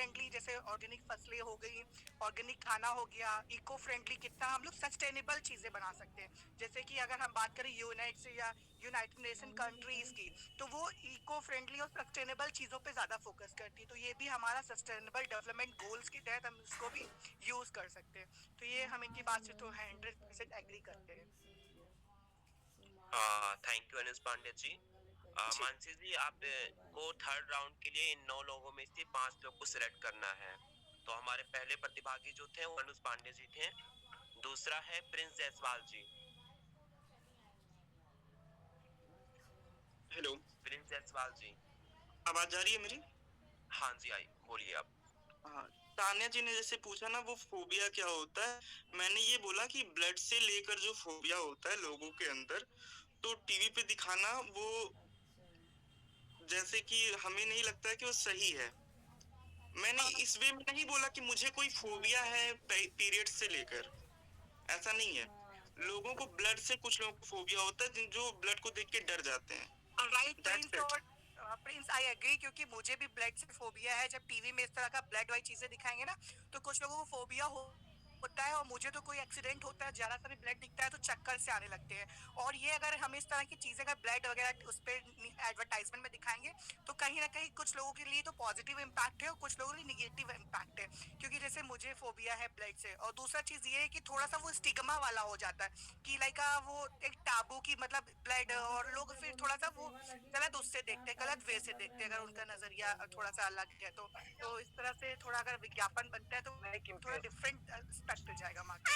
Friendly, जैसे organic फसलें हो गई, ऑर्गेनिक खाना हो गया, इको फ्रेंडली कितना हम लोग सस्टेनेबल चीज़ें बना सकते हैं। जैसे कि अगर हम बात करें यूनाइटेड नेशन कंट्रीज़ की, तो वो इको फ्रेंडली और सस्टेनेबल चीज़ों पे ज़्यादा फोकस करती है। तो ये भी हमारा सस्टेनेबल डेवलपमेंट गोल्स के तहत हम इसको भी यूज़ कर सकते हैं। तो ये हम इनकी बात से तो 100% एग्री करते हैं। Thank you Anis Pandey ji. जी। मानसी जी, आप को थर्ड राउंड के लिए इन 9 लोगों में से 5 लोग को सिलेक्ट करना है। तो हमारे पहले प्रतिभागी जो थे वो अनुज पांडे जी थे। दूसरा है प्रिंस जायसवाल जी। हेलो, प्रिंस जायसवाल जी। आवाज आ रही है मेरी? हाँ जी, आई बोलिए आप। हाँ, तान्या जी ने जैसे पूछा ना वो फोबिया क्या होता है, मैंने ये बोला कि ब्लड से लेकर जो फोबिया होता है लोगों के अंदर, तो टीवी पे दिखाना वो जैसे कि हमें नहीं लगता है कि वो सही है। मैंने इस वे में नहीं बोला कि मुझे कोई फोबिया है पीरियड से लेकर, ऐसा नहीं है। लोगों को ब्लड से, कुछ लोगों को फोबिया होता है जो ब्लड को देख के डर जाते हैं। Right that's Prince. इट। और प्रिंस आई एग्री, क्योंकि मुझे भी ब्लड से फोबिया है। जब टीवी में इस तरह का ब्लड वाली चीजें दिखाएंगे ना, तो कुछ लोगों को फोबिया होता है। और मुझे तो कोई एक्सीडेंट होता है, जरा सा भी ब्लड दिखता है तो चक्कर से आने लगते हैं। और ये अगर हम इस तरह की चीजें अगर ब्लड वगैरह उस पर एडवर्टाइजमेंट में दिखाएंगे, तो कहीं ना कहीं कुछ लोगों के लिए तो पॉजिटिव इम्पैक्ट है और कुछ लोगों के लिए निगेटिव इम्पैक्ट है। क्योंकि जैसे मुझे फोबिया है ब्लड से। और दूसरा चीज ये है कि थोड़ा सा वो स्टिग्मा वाला हो जाता है कि लाइक वो एक टाबू की, मतलब ब्लड, और लोग फिर थोड़ा सा वो गलत उससे देखते हैं, गलत वे से देखते हैं, अगर उनका नजरिया थोड़ा सा अलग है तो इस तरह से थोड़ा अगर विज्ञापन बनता है तो थोड़ा डिफरेंट स्पेक्ट जाएगा मार्केट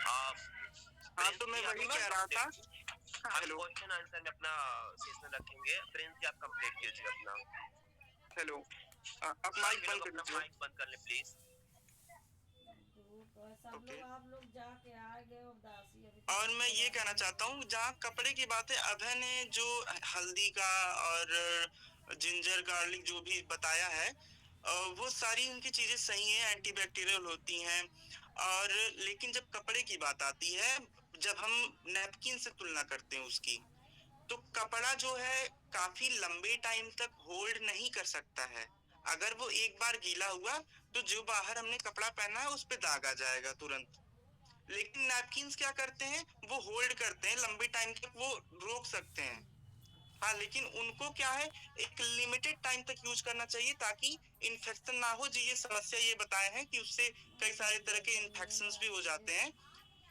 आ, हाँ, प्रिंस तो मैं जी, आप वही अपना कह रहा था। कंप्लीट, हम हेलो। क्वेश्चन आंसर में अपना सेशन रखेंगे। प्रिंस जी, आप कंप्लीट कीजिए अपना। हेलो, आप माइक बाकी बंद लोग कर अपना दीजिए। माइक बंद कर ले प्लीज। सब ओके। लोग, आप लोग जाके आ गए और दासी अभी तक और मैं ऊपर ये आ कहना नहीं चाहता गए। हूँ, जहाँ कपड़े की बात है, अभय ने जो हल्दी का और जिंजर गार्लिक जो भी बताया है, वो सारी उनकी चीजें सही हैं, एंटीबैक्टीरियल होती हैं। और लेकिन जब कपड़े की बात आती है, जब हम नैपकिन से तुलना करते हैं उसकी, तो कपड़ा जो है काफी लंबे टाइम तक होल्ड नहीं कर सकता है। अगर वो एक बार गीला हुआ तो जो बाहर हमने कपड़ा पहना है उस पे दाग आ जाएगा तुरंत। लेकिन नैपकिन्स क्या करते हैं, वो होल्ड करते हैं लंबे टाइम तक, वो रोक सकते हैं। हाँ, लेकिन उनको क्या है, एक लिमिटेड टाइम तक यूज करना चाहिए ताकि इन्फेक्शन ना हो। जी, ये समस्या ये बताए हैं कि उससे कई सारे तरह के इन्फेक्शंस भी हो जाते हैं,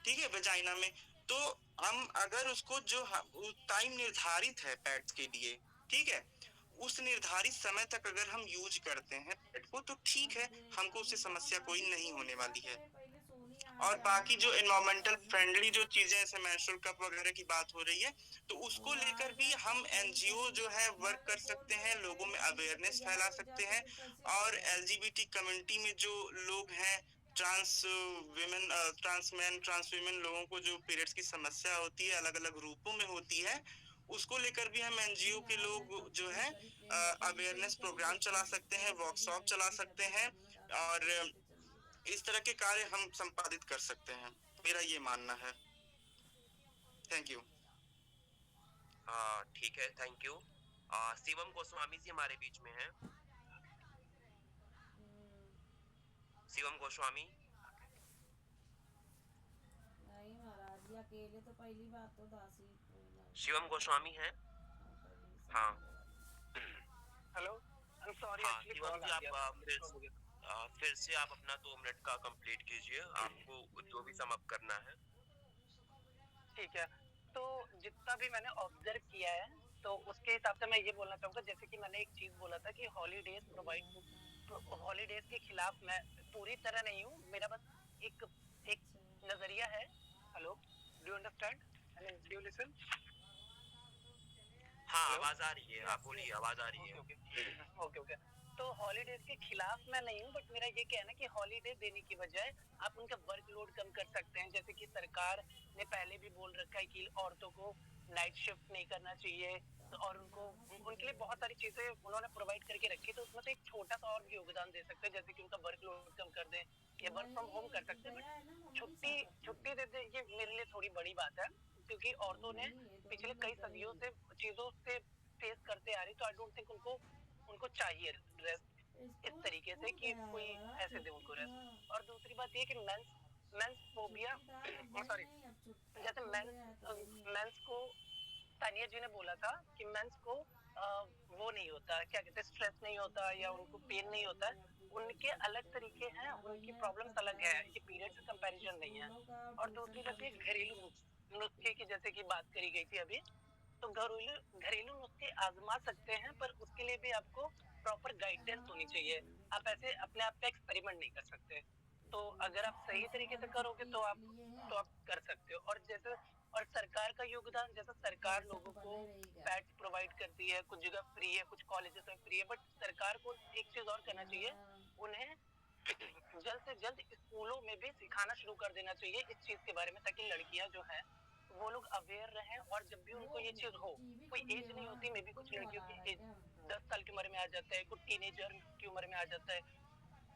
ठीक है, वेजाइना में। तो हम अगर उसको जो टाइम निर्धारित है पैड्स के लिए, ठीक है, उस निर्धारित समय तक अगर हम यूज करते हैं पैड को तो ठीक है, हमको उससे समस्या कोई नहीं होने वाली है। पहले सोनी और आज आई बाकी थी जो आज एनवायरमेंटल आई नहीं। फ्रेंडली जो चीजें जैसे मेंस्ट्रुअल कप वगैरह की बात हो रही है, तो उसको वो लेकर आज भी आप हम कंप्लेन एनजीओ करी। जो है वर्क मान लो कर फोन सकते हैं, करे लोगों गए में नहीं तो अवेयरनेस तैयार फैला हो सकते जाते हैं। फिर कैसे और आते आप। एलजीबीटी कम्युनिटी में जो लोग हैं, trans women, trans man, trans women लोगों को जो पीरियड्स की समस्या होती है, अलग अलग रूपों में होती है, उसको लेकर भी हम एनजीओ नहीं के आज मैं लोग जो कंप्लेन है करी ट्रेन में, पहली पहली अवेयरनेस चली प्रोग्राम चला लेकिन सकते हैं, थोड़ी सही वर्कशॉप आई चला थी। सकते अभी हैं, घर में डालते और फिर लेते चलिएगा। इस तरह के कार्य हम संपादित कर सकते हैं। मेरा ये मानना है। Thank you. हाँ ठीक है, थैंक यू। शिवम गोस्वामी जी हमारे बीच में हैं। शिवम गोस्वामी। नहीं महाराज, ये अकेले तो पहली बात तो दासी ट्रेन आई थी। शिवम गोस्वामी हैं। हाँ, पहले ही हाँ। संभालने वाली। हेलो, आई एम सॉरी, हाँ एक्चुअली शिवम कॉल जी, आ आप गया था, फिर मिस हो गया। फिर से आप अपना 2 मिनट का कंप्लीट कीजिए, आपको जो भी सम अप करना है। ठीक है, तो जितना भी मैंने ऑब्जर्व किया है, तो उसके हिसाब से मैं ये बोलना चाहूंगा, जैसे कि मैंने एक चीज बोला था कि हॉलीडेज प्रोवाइड, हॉलीडेज के खिलाफ मैं पूरी तरह नहीं हूँ। मेरा बस एक एक अच्छा। नजरिया है। Hello, do understand, I mean do listen. हाँ, हेलो, आवाज आ रही है, आप यस बोलिए, यस, आवाज आ रही ओके है। Okay okay okay. तो हॉलीडेज के खिलाफ मैं नहीं हूँ, बट मेरा ये कहना है कि हॉलीडे देने की बजाय आप उनका वर्कलोड कम कर सकते हैं। जैसे कि सरकार ने पहले भी बोल रखा है कि औरतों को नाइट शिफ्ट नहीं करना चाहिए, तो और उनको उनके लिए बहुत सारी चीजें उन्होंने प्रोवाइड करके रखी। तो उसमें से एक छोटा सा और भी योगदान दे सकते हैं, जैसे कि उनका वर्कलोड कम कर दें या वर्क फ्रॉम होम कर नहीं सकते हैं। गया है ना, बट मम्मी छुट्टी साथ अपने। छुट्टी दे दे, ये मेरे लिए थोड़ी बड़ी बात है, क्योंकि औरतों ने नहीं ये पिछले दोनों कई लोग गए सदियों ही। से चीजों से फेस करते आ रही। तो आई डोंट थिंक उनको उनको चाहिए रेस्ट इस तरीके से कि कोई ऐसे दे उनको रेस्ट। और दूसरी बात ये कि मेंस फोबिया सॉरी जैसे मेंस को तानिया जी ने बोला था कि मेंस को वो नहीं होता, क्या कहते हैं, स्ट्रेस नहीं होता या उनको पेन नहीं होता। उनके अलग तरीके हैं, उनकी प्रॉब्लम्स अलग है, ये पीरियड से कंपैरिजन नहीं है। और दूसरी रहती है घरेलू नुस्खे की, जैसे कि बात करी गई थी अभी, तो घरेलू घरेलू नुस्खे आजमा सकते हैं, पर उसके लिए भी आपको प्रॉपर गाइडेंस होनी चाहिए। आप ऐसे अपने आप पे एक्सपेरिमेंट नहीं कर सकते। तो अगर आप सही तरीके से करोगे तो आप कर सकते हो। और जैसे और सरकार का योगदान, जैसे सरकार लोगों को पैड्स प्रोवाइड करती है, कुछ जगह फ्री है, कुछ कॉलेजेस में फ्री है, बट सरकार को एक चीज और करना चाहिए, उन्हें जल्द से जल्द स्कूलों में भी सिखाना शुरू कर देना चाहिए इस चीज के बारे में, ताकि लड़कियां जो हैं वो लोग अवेयर रहें। और जब भी उनको ये चीज हो, कोई एज नहीं होती, मे बी कुछ लड़कियों की एज 10 साल की उम्र में आ जाता है, कुछ टीनेजर की उम्र में आ जाता है,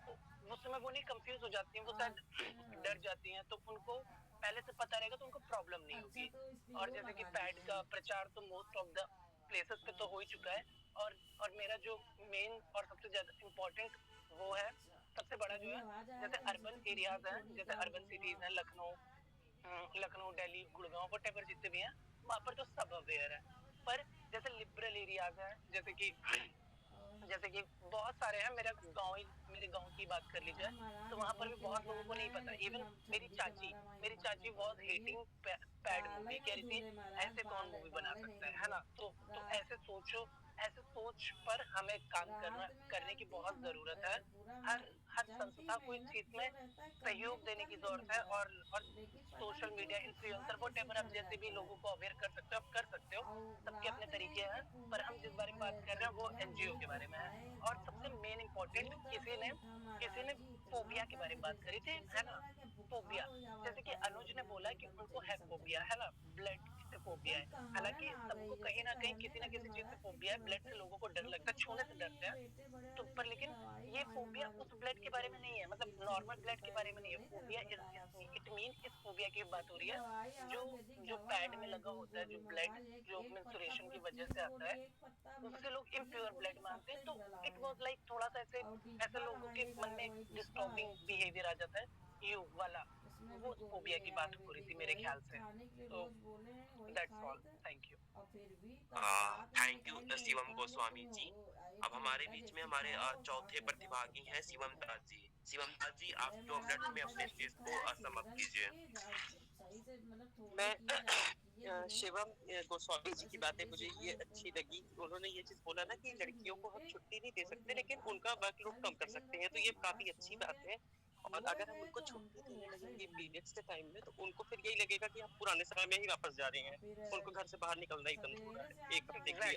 तो उस समय वो नहीं कंफ्यूज हो जाती हैं, वो शायद डर जाती हैं, तो उनको पहले से पता रहेगा तो उनको प्रॉब्लम नहीं होगी। और जैसे कि पैड का प्रचार तो मोस्ट ऑफ द प्लेसेस पे तो हो ही चुका है। और मेरा जो मेन और सबसे ज्यादा इम्पोर्टेंट वो है, सबसे बड़ा जो है, जैसे अर्बन एरियाज हैं, जैसे अर्बन सिटीज हैं, लखनऊ, दिल्ली, गुड़गांव, वटेवर जितने भी हैं, वहाँ पर तो सब अवेयर है। पर जैसे लिबरल एरियाज हैं, जैसे कि बहुत सारे हैं, मेरे गांव की बात कर ली जाए तो वहाँ पर भी बहुत लोगों को नहीं पता। इवन मेरी चाची वॉज हेटिंग पैड मूवी, कह रही थी ऐसे कौन मूवी बना सकता है ना। तो ऐसे सोच पर हमें काम करने की बहुत जरूरत है। हर संस्था को इस चीज में सहयोग देने की जरूरत है। और सोशल मीडिया इन्फ्लुएंसर व्हाटएवर, आप जैसे भी लोगों को अवेयर कर सकते हो, आप कर सकते हो, सबके अपने तरीके हैं। पर हम जिस बारे में बात कर रहे हैं वो एनजीओ के बारे में है। और सबसे मेन इम्पोर्टेंट, किसी ने फोबिया के बारे में बात करी थी, है ना, फोबिया, जैसे कि अनुज ने बोला कि उनको है फोबिया, है ना, ब्लड से फोबिया है। हालांकि सबको कहीं ना कहीं किसी ना किसी चीज से फोबिया है, ब्लड से लोगों को डर लगता है, छूने से डरते हैं। तो पर लेकिन ये फोबिया उस ब्लड के बारे में नहीं है, मतलब नॉर्मल ब्लड के बारे में नहीं है। फोबिया इट मीन, इस फोबिया की बात हो रही है जो जो पैड में लगा होता है, जो ब्लड जो मेंस्ट्रुएशन की वजह से आता है, उससे लोग इम्प्योर ब्लड मानते हैं। तो इट वाज लाइक थोड़ा सा ऐसे लोगों के मन में डिस्टर्बिंग बिहेवियर आ जाता है, यू वाला, वो फोबिया की बात हो रही थी मेरे ख्याल से। तो that's all, thank you. Thank you Shivam Goswami ji. अब हमारे बीच में हमारे चौथे प्रतिभागी हैं शिवम दास जी। शिवम दास जी, आप 2 मिनट में अपने स्टेज को समाप्त कीजिए। मैं शिवम गोस्वामी जी की बातें मुझे ये अच्छी लगी। उन्होंने ये चीज बोला ना कि लड़कियों को हम छुट्टी नहीं दे सकते, लेकिन उनका वर्कलोड कम कर सकते हैं, तो ये काफी अच्छी बात है। और अगर हम उनको छुट्टी देने लगेंगे पीरियड्स के टाइम में, तो उनको फिर यही लगेगा कि हम पुराने समय में ही वापस जा रहे हैं, उनको घर से बाहर निकलना ही बंद हो रहा है 1 हफ्ते के लिए।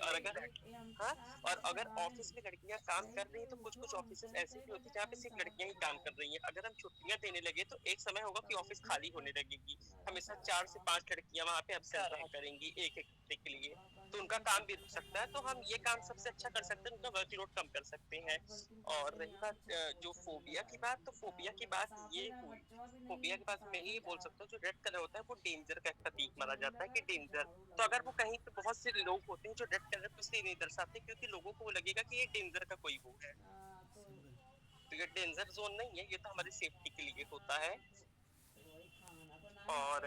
और अगर ऑफिस में लड़कियां काम कर रही हैं, तो कुछ कुछ ऑफिस ऐसे भी होती है जहाँ पे सिर्फ लड़कियां ही काम कर रही हैं। अगर हम छुट्टियां देने लगे तो एक समय होगा कि ऑफिस खाली होने लगेगी, हमेशा 4 से 5 लड़कियां वहाँ पे अब्सेंट रहा करेंगी एक हफ्ते के लिए, तो उनका काम भी रुक सकता है। तो हम ये काम सबसे अच्छा कर सकते हैं, उनका वर्कलोड कम कर सकते हैं। और रही बात जो फोबिया की बात, तो फोबिया की बात ये हुई, फोबिया की बात मैं ये बोल सकता हूँ, जो रेड कलर होता है वो डेंजर का प्रतीक माना जाता है कि डेंजर। तो अगर वो कहीं पे बहुत से लोग होते हैं जो रेड कलर को इसलिए नहीं दर्शाते क्योंकि लोगों को वो लगेगा कि ये डेंजर का कोई वो है, तो ये डेंजर जोन नहीं है, ये तो हमारी सेफ्टी के लिए होता है। और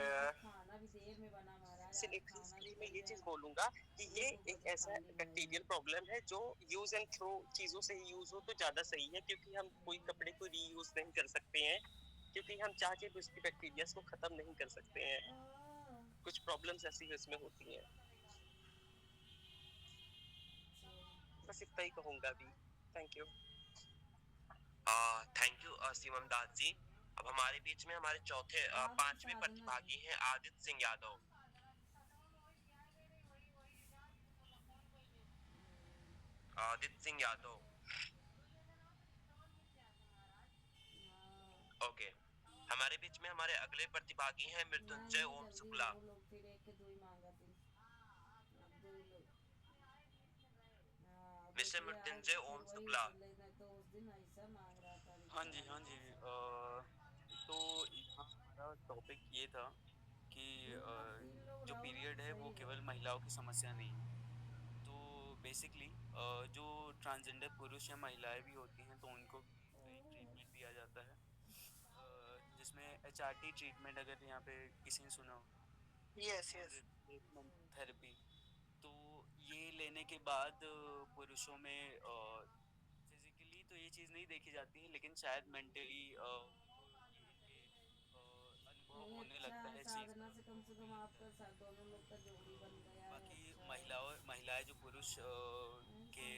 इसलिए मैं ये चीज बोलूंगा कि ये एक ऐसा बैक्टीरियल प्रॉब्लम है जो यूज एंड थ्रो चीजों से ही यूज हो तो ज्यादा सही है, क्योंकि हम कोई कपड़े को रीयूज नहीं कर सकते हैं, क्योंकि हम चाह के भी उसकी बैक्टीरिया को खत्म नहीं कर सकते हैं। कुछ प्रॉब्लम्स ऐसी इसमें होती हैं। बस इतना ही कहूंगा अभी। Thank you. Thank you Shivam Das ji. अब हमारे बीच में हमारे चौथे 5वें प्रतिभागी हैं आदित्य सिंह यादव। आदित्य सिंह यादव, ओके। हमारे बीच में हमारे अगले प्रतिभागी हैं मृत्युंजय ओम शुक्ला। मिस्टर मृत्युंजय ओम शुक्ला। हाँ जी तो यहाँ हमारा टॉपिक ये था कि जो पीरियड है वो केवल महिलाओं की समस्या नहीं है। तो बेसिकली जो ट्रांसजेंडर पुरुष या महिलाएं भी होती हैं तो उनको फ्री ट्रीटमेंट दिया जाता है, जिसमें HRT ट्रीटमेंट, अगर यहाँ पे किसी ने सुना हो, यस यस। Replacement therapy. तो ये लेने के बाद पुरुषों में फिजिकली तो ये चीज़ नहीं देखी जाती है, लेकिन शायद मेंटली इनके अनुभव नहीं, होने अच्छा लगता है, है इस चीज़ साधना का। से कम आपका साथ दोनों लोग का जोड़ी बन गया है, बाकी अच्छा है। महिलाएं जो पुरुष के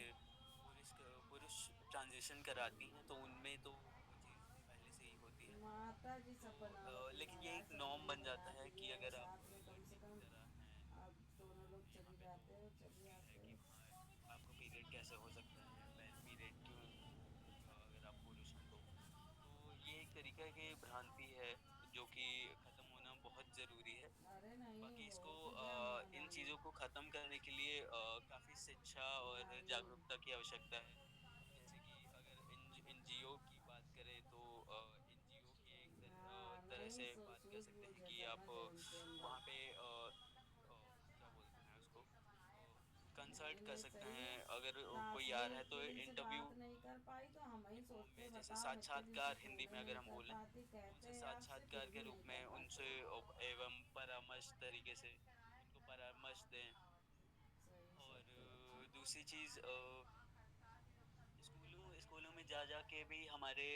ऐसा पुरुष ट्रांजिशन कराती हैं तो उनमें तो वो चीज़ पहले से ही होती है। माता जी तो सब बनावत लेकिन ये महाराज, एक सब नॉर्म कोई बन जाता बना है कि दिए हैं अगर आप साथ में, कम से लड़की की कम तरह हैं आप दोनों लोग तो यहाँ चली पे तो जाते हो, चली ये है आते कि हो। वहाँ आपको पीरियड कैसे हो सकता है, पीरियड क्यों होगा अगर आप पुरुष हैं तो ये एक तरीका की भ्रांति है जो कि ख़त्म होना बहुत ज़रूरी है। अरे नहीं, बाकी इसको बहुत ही ध्यान देना इन मानो। चीज़ों को ख़त्म करने के लिए काफ़ी शिक्षा और नारी जागरूकता की आवश्यकता है। जैसे कि अगर एनजीओ की बात करें तो एनजीओ की एक हाँ, तरह नहीं से बात कर सकते सूझबूझ हैं है, कि आप समझ है उनके वहाँ अंदर। पे क्या बोलते हैं उसको, कंसल्ट नहीं कर नहीं, सकते सही हैं है। अगर कोई आ तासीर रहा है तो की इनसे इंटरव्यू बात नहीं कर पाई तो हम ही फॉर्म सोचते में, जैसे बताओ बच्चे जिनसे साक्षात्कार हिंदी फोन में ही अगर नहीं हम कर बोलें पाती, तो कहते उनसे हैं आपसे साक्षात्कार फिर के भी रूप नहीं कर में पाते। उनसे एवं परामर्श तरीके से उनको परामर्श दें। सही और सब तो। दूसरी चीज़, स्कूलों में जा जा के भी हमारे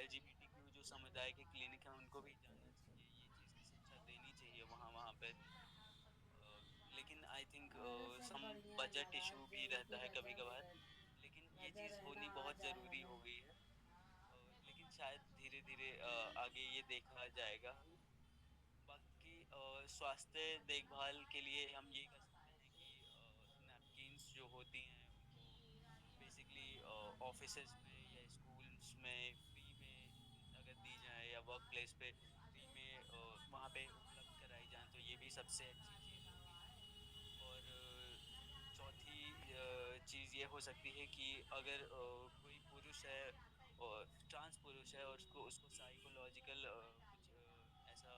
LGBTQ जो समुदाय के क्लिनिक हैं उनको भी अच्छा जाना अच्छा। चाहिए, ये चीज़ की शिक्षा देनी चाहिए वहाँ वहाँ पे। लेकिन आई थिंक अरे सब सम बढ़िया है बजट महाराज, इशू जो भी उनकी रहता है कभी नजर में कभार, लेकिन ये नजर चीज़ है ना होनी आ बहुत जाए ज़रूरी हो हमें। गई है। लेकिन शायद धीरे धीरे आगे ये देखा जाएगा। बाकी स्वास्थ्य देखभाल के लिए हम ये कर सकते हैं कि नैपकिन्स जो होती हैं उनको बेसिकली ऑफिसेज में या स्कूल्स में फ्री में अगर दी जाए, या वर्क प्लेस पे फ्री में वहाँ पे उपलब्ध कराई जाए तो ये भी सबसे अच्छी चीज़ होगी। और चौथी चीज़ ये हो सकती है कि अगर कोई पुरुष है और ट्रांस पुरुष है और उसको उसको साइकोलॉजिकल कुछ ऐसा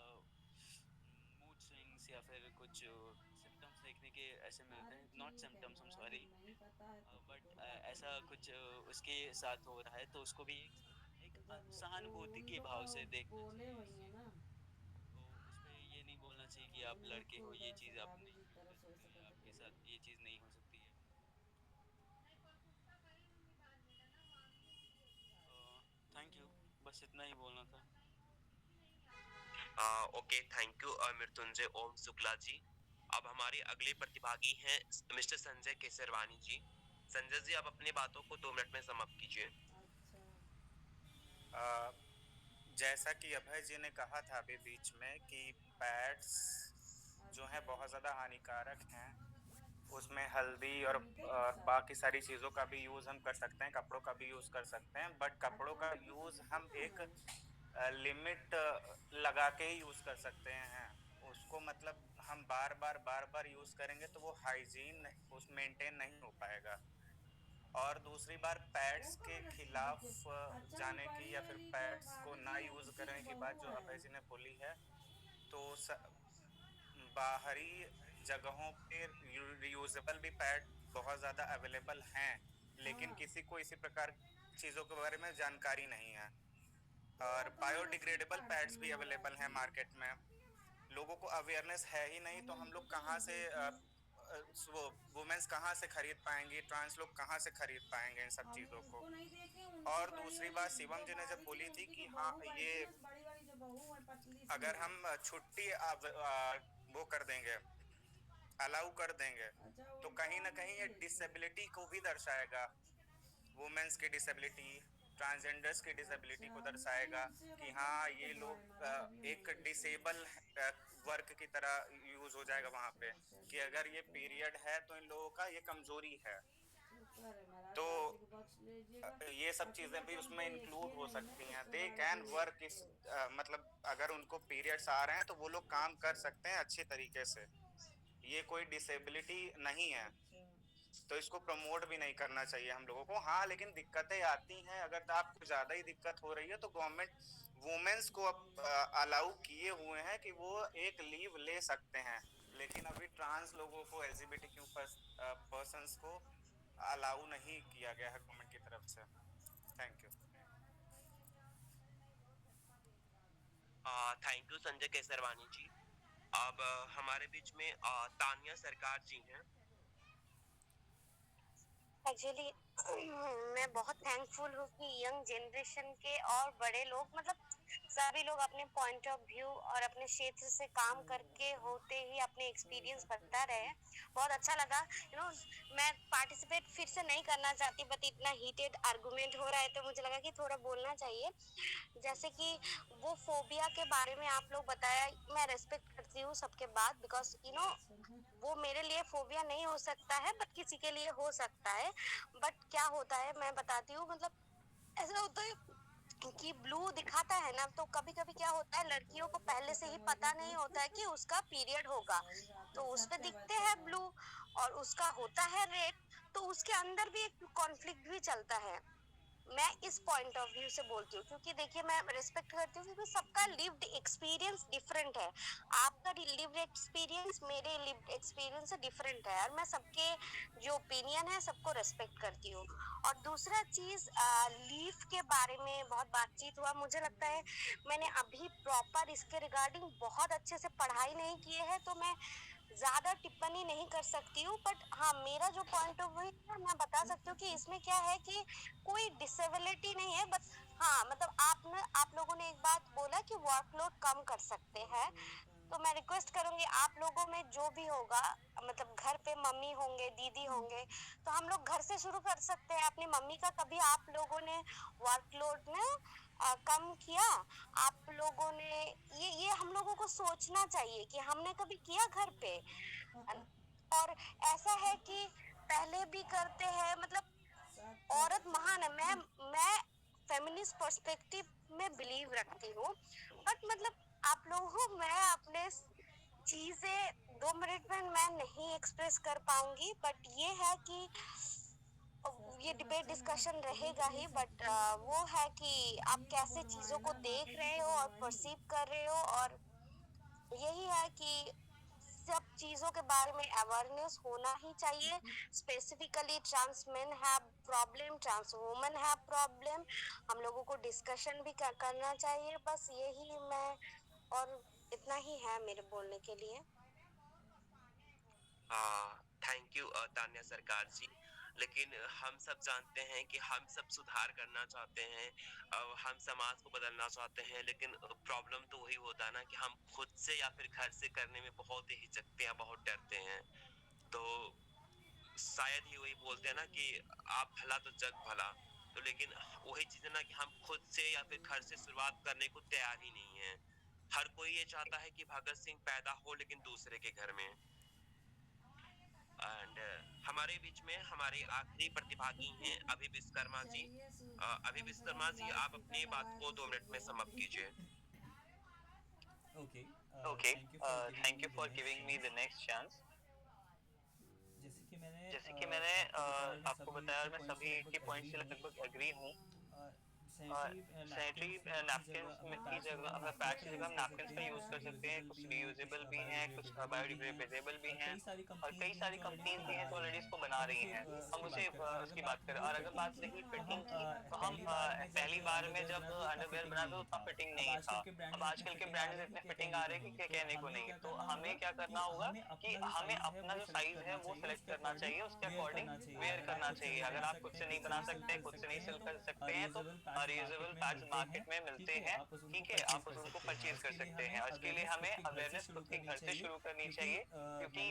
मूड स्विंग्स या फिर कुछ सिम्टम्स देखने के ऐसे मिलते अरे हैं, नॉट ठीक है symptoms, I am Maharaj, sorry, अब नहीं पता है तो फिर बट कोई बात ऐसा नहीं है। कुछ उसके साथ हो रहा है तो उसको भी एक तो जब वो सहानुभूति उन के लोग भाव से देखना बोले चाहिए हुई इस है चीज़ ना, को। तो उस पे ये नहीं बोलना चाहिए कि आप इन लोग लड़के को हो, ये उधर से चीज़ आप भाभी नहीं जी कर तरफ से हो सकते, सके तो आपके बोलो। साथ ये चीज़ नहीं हो सकती है। थैंक यू, बस इतना ही बोलना था। Okay, thank you Mrityunjay Om Shukla ji. अब हमारे अगले प्रतिभागी हैं मिस्टर संजय केसरवानी जी। संजय जी, आप अपनी बातों को 2 मिनट में समाप्त कीजिए। अच्छा अ, जैसा कि अभय जी ने कहा था अभी बीच में कि पैड्स जो हैं अच्छा। बहुत ज़्यादा हानिकारक हैं, उसमें हल्दी और मीठे के साथ। बाकी सारी चीज़ों का भी यूज़ हम कर सकते हैं, कपड़ों का भी यूज़ कर सकते हैं, बट कपड़ों अच्छा का उनको यूज़ सूखा हम खाना एक है। लिमिट लगा के ही यूज़ कर सकते हैं। उसको मतलब हम बार बार यूज़ करेंगे तो वो हाइजीन उस मेंटेन नहीं हो पाएगा। और दूसरी बार वो पैड्स कब के रस्सी खिलाफ दिखे। अच्छा वो जाने की बड़ी या फिर वाली जो पैड्स को भाभी ना जी है यूज़ उसी की करने की बहू बात जो है। अभय जी ने बोली है, तो बाहरी जगहों पे रियूजेबल भी पैड बहुत ज़्यादा अवेलेबल हैं, लेकिन हाँ किसी को इसी प्रकार चीज़ों के बारे में जानकारी नहीं है। तो वो और तो मैं रस्सी बायोडिग्रेडेबल काटती पैड्स हूँ भी महाराज अवेलेबल हैं जी। मार्केट में। लोगों को अवेयरनेस है ही नहीं, तो हम मिलती लोग तो कहाँ नहीं से देखी। वो वुमेन्स कहाँ से खरीद पाएंगी, ट्रांस लोग कहाँ से खरीद पाएंगे इन सब हम चीज़ों को। उसको नहीं देखे, उनकी और बड़ी दूसरी वाली बात शिवम जो जी ने जब भाभी जी बोली थी उनकी जो कि हाँ बहू ये बैठी है, बड़ी वाली जो बहू है पतली सी अगर है। हम छुट्टी वो कर देंगे, अलाउ कर देंगे, अच्छा तो उनको कहीं ना आप कहीं नहीं ये देखे। डिसेबिलिटी को भी दर्शाएगा, वुमेन्स की डिसेबिलिटी, ट्रांसजेंडर्स की डिसेबिलिटी अच्छा को नहीं, दर्शाएगा हमसे अब कि अभी हाँ नहीं ये करवाए लोग महाराज, अभी हम एक नहीं देखे। डिसेबल वर्क की तरह यूज हो जाएगा वहां पे, अच्छा कि चलिए अगर ये शुक्र है। पीरियड है तो इन लोगों का ये कमजोरी है। शुक्र है महाराज, तो आप जी को बख्श लीजिएगा। ये सब बाकी चीजें भी वैसे हम उसमें इंक्लूड देखे हो नहीं है सकती हैं। उसके दे बारे कैन में वर्क इस तो। मतलब अगर उनको पीरियड्स आ रहे हैं तो वो लोग काम कर अच्छा सकते हैं अच्छे तरीके से, ये कोई डिसेबिलिटी नहीं है। अच्छा। तो इसको प्रमोट भी नहीं करना चाहिए हम लोगों को। हाँ लेकिन दिक्कतें आती हैं, अगर आपको ज्यादा ही दिक्कत हो रही है तो गवर्नमेंट वुमेन्स को अब अलाउ किए हुए हैं कि वो एक लीव ले सकते हैं, लेकिन अभी ट्रांस लोगों को, LGBTQ पर्सन्स को अलाउ नहीं किया गया है गवर्नमेंट की तरफ से। Thank you. Thank you Sanjay Kesarwani ji. अब हमारे बीच में तानिया सरकार जी हैं। एक्चुअली मैं बहुत थैंकफुल हूँ कि यंग जनरेशन के और बड़े लोग मतलब सभी लोग अपने पॉइंट ऑफ व्यू और अपने क्षेत्र से काम करके होते ही अपने एक्सपीरियंस बता रहे हैं। बहुत अच्छा लगा। मैं पार्टिसिपेट फिर से नहीं करना चाहती, बट इतना हीटेड आर्गुमेंट हो रहा है तो मुझे लगा कि थोड़ा बोलना चाहिए। जैसे कि वो फोबिया के बारे में आप लोग बताया, मैं रेस्पेक्ट करती हूँ सबके बात, बिकॉज वो मेरे लिए फोबिया नहीं हो सकता है बट किसी के लिए हो सकता है। बट क्या होता है मैं बताती हूँ, मतलब ऐसा होता है कि ब्लू दिखाता है ना, तो कभी कभी क्या होता है लड़कियों को पहले से ही पता नहीं होता है कि उसका पीरियड होगा, तो उस पे दिखते हैं ब्लू और उसका होता है रेड, तो उसके अंदर भी एक कॉन्फ्लिक्ट भी चलता है। मैं इस पॉइंट ऑफ व्यू से बोलती हूँ क्योंकि देखिए मैं रिस्पेक्ट करती हूँ क्योंकि सबका लिव्ड एक्सपीरियंस डिफरेंट है। आपका लिव्ड एक्सपीरियंस मेरे लिव्ड एक्सपीरियंस से डिफरेंट है और मैं सबके जो ओपिनियन है सबको रेस्पेक्ट करती हूँ। और दूसरा चीज लीव के बारे में बहुत बातचीत हुआ, मुझे लगता है मैंने अभी प्रॉपर इसके रिगार्डिंग बहुत अच्छे से पढ़ाई नहीं की है तो मैं ज्यादा टिप्पणी नहीं कर सकती हूँ। बट हाँ, मेरा जो पॉइंट ऑफ व्यू है मैं बता सकती हूँ कि इसमें क्या है कि कोई डिसेबिलिटी नहीं है, बट हाँ मतलब आप लोगों ने एक बात बोला कि वर्कलोड कम कर सकते हैं, तो मैं रिक्वेस्ट करूंगी आप लोगों में जो भी होगा, मतलब घर पे मम्मी होंगे दीदी होंगे, तो हम लोग घर से शुरू कर सकते हैं। अपनी मम्मी का कभी आप लोगों ने वर्कलोड ने कम किया? आप लोगों ने ये हम लोगों को सोचना चाहिए कि हमने कभी किया घर पे? और ऐसा है कि पहले भी करते हैं, मतलब औरत महान है। मैं फेमिनिस्ट पर्सपेक्टिव में बिलीव रखती हूँ, बट मतलब आप लोगों मैं अपने चीजें 2 मिनट में मैं नहीं एक्सप्रेस कर पाऊंगी, बट ये है कि ये डिबेट डिस्कशन रहेगा ही, बट वो है कि आप कैसे चीजों को देख रहे हो और परसीव कर रहे हो। और यही है कि सब चीजों के बारे में अवेयरनेस होना ही चाहिए। Specifically trans men have problem, trans women have problem, हम लोगों को डिस्कशन भी करना चाहिए। बस यही मैं, और इतना ही है मेरे बोलने के लिए। थैंक यू तान्या सरकार जी। लेकिन हम सब जानते हैं कि हम सब सुधार करना चाहते हैं, हम समाज को बदलना चाहते हैं, लेकिन प्रॉब्लम तो वही होता है ना कि हम खुद से या फिर घर से करने में बहुत ही हिचकते हैं, बहुत डरते हैं। तो शायद ही वही बोलते हैं ना कि आप भला तो जग भला। तो लेकिन वही चीज है ना कि हम खुद से या फिर घर से शुरुआत करने को तैयार ही नहीं है। हर कोई ये चाहता है कि भगत सिंह पैदा हो लेकिन दूसरे के घर में। एंड हमारे बीच में हमारे आखिरी प्रतिभागी हैं अभी विश्वकर्मा जी। अभी विश्वकर्मा जी, आप अपनी बात को 2 मिनट में समाप्त कीजिए। Okay, thank you for giving me the next chance. जैसे कि मैंने आपको बताया और मैं सभी के पॉइंट से लगभग एग्री हूँ। सैनिटरी नैपकिन्स की जगह हमें पैड्स की जगह हम नैपकिन्स का यूज़ कर सकते हैं। कुछ रीयूजेबल भी हैं, कुछ बायोडिग्रेडेबल भी हैं और कई सारी कंपनीज भी हैं जो ऑलरेडी इसको बना रही हैं। हम उसकी बात करें। और अगर बात रही फिटिंग की, तो हम पहली बार में जब अंडरवियर बना था उतना फिटिंग नहीं था। अब आजकल के ब्रांड्स इतने फिटिंग आ रहे हैं कि कहने को नहीं। तो हमें क्या करना होगा कि हमें अपना जो साइज है वो सिलेक्ट करना चाहिए, उसके अकॉर्डिंग वेयर करना चाहिए। अगर आप खुद से नहीं बना सकते, खुद से नहीं सिल कर सकते हैं, तो रीयूजेबल पैड्स मार्केट में मिलते हैं, ठीक है, आप उनको परचेज कर सकते हैं। और इसके लिए हमें अवेयरनेस खुद के घर से शुरू करनी चाहिए, क्योंकि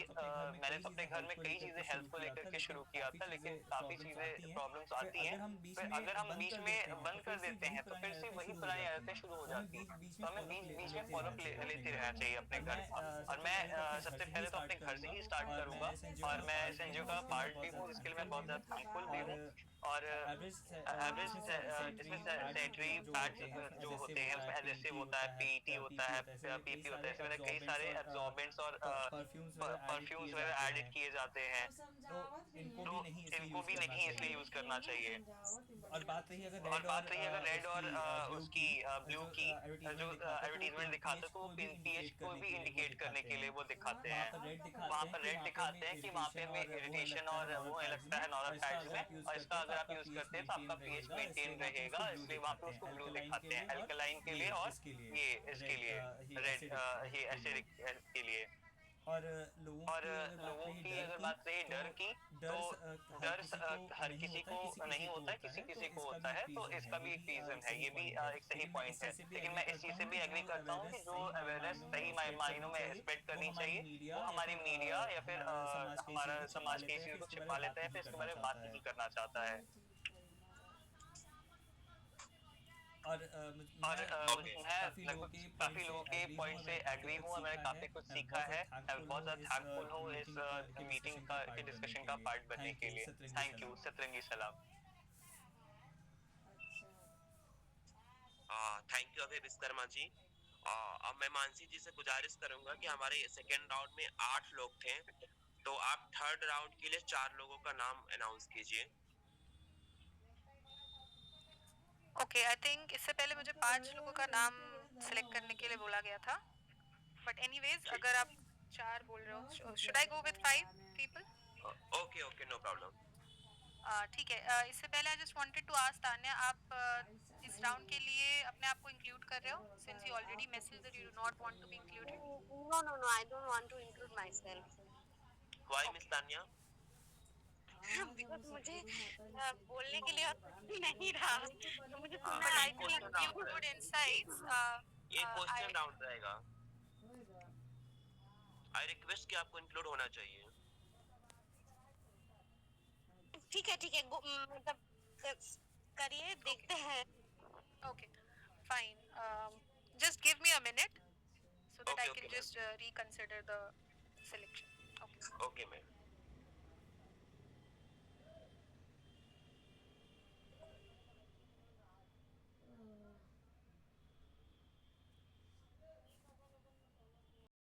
मैंने तो अपने घर में कई चीजें हेल्थ को लेकर के शुरू किया था, लेकिन काफी चीजें प्रॉब्लम्स आती हैं। फिर अगर हम बीच में बंद कर देते हैं तो फिर से वही पुरानी आदतें शुरू हो जाती हैं। तो हमें बीच में फॉलो लेते रहना चाहिए अपने घर का। और मैं सबसे पहले तो अपने घर से ही स्टार्ट करूंगा, और मैं इस एनजीओ का पार्ट भी हूँ, जिसके लिए मैं बहुत ज्यादा थैंकफुल भी हूँ। और एवरेज इसमें सेंट्री पैड्स जो होते हैं उसमें एडहेसिव होता है, पीईटी होता है, पीपी होता है, इसमें कई सारे एब्जॉर्बेंट्स और परफ्यूम्स वगैरह एडिट किए जाते हैं, तो इनको भी नहीं इसलिए यूज करना चाहिए। और बात रही अगर रेड और उसकी ब्लू की जो एडवर्टीजमेंट दिखाते हैं तो पीएच को भी इंडिकेट करने के लिए वो दिखाते हैं, वहाँ पर रेड दिखाते हैं कि वहाँ पे हमें इरिटेशन और वो लगता है नॉर्मल पैड्स में, और इसका अगर आप यूज करते हैं तो आपका पीएच मेंटेन रहेगा, इसलिए वहाँ पे उसको ब्लू दिखाते हैं अल्कलाइन के लिए और ये इसके लिए रेड ये एसिडिक के लिए। और लोगों की अगर बात रही डर की, तो डर हर किसी को नहीं होता है, किसी किसी को होता है, तो इसका भी एक रीजन है, ये भी एक सही पॉइंट है। लेकिन मैं इस चीज से भी एग्री करता हूँ कि जो अवेयरनेस सही मायनों में स्प्रेड करनी चाहिए वो हमारी मीडिया या फिर हमारा समाज के चीज को छिपा लेता है, फिर इसके बारे में बात नहीं करना चाहता है। और मैं काफी लोगों के पॉइंट से एग्री हूँ और मैंने काफी कुछ सीखा है। मैं बहुत ज्यादा थैंकफुल हूँ इस मीटिंग का के डिस्कशन का पार्ट बनने के लिए। थैंक यू, सतरंगी सलाम। थैंक यू अभय विश्वकर्मा जी। अब मैं मानसी जी से गुजारिश करूंगा कि हमारे सेकेंड राउंड में 8 लोग थे, तो आप थर्ड राउंड के लिए 4 लोगों का नाम अनाउंस कीजिए। ओके, आई थिंक इससे पहले मुझे 5 लोगों का नाम सिलेक्ट करने के लिए बोला गया था, बट एनीवेज अगर आप 4 बोल रहे हो, should I go with 5 people? Okay, no problem. ठीक है। इससे पहले I just wanted to ask Tanya, आप इस राउंड के लिए अपने आप को इंक्लूड कर रहे हो, since you already message that you do not want to be included? No, I don't want to include myself. Why miss Tanya? Because मुझे बोलने के लिए और कुछ नहीं रहा, तो मुझे सुनना I think you good insights. ये क्वेश्चन राउंड रहेगा। आई रिक्वेस्ट कि आपको इंक्लूड होना चाहिए। ठीक है, मतलब करिए, देखते हैं। Okay, fine. Just give me a minute so that I can just reconsider the selection. Okay. Okay, ma'am.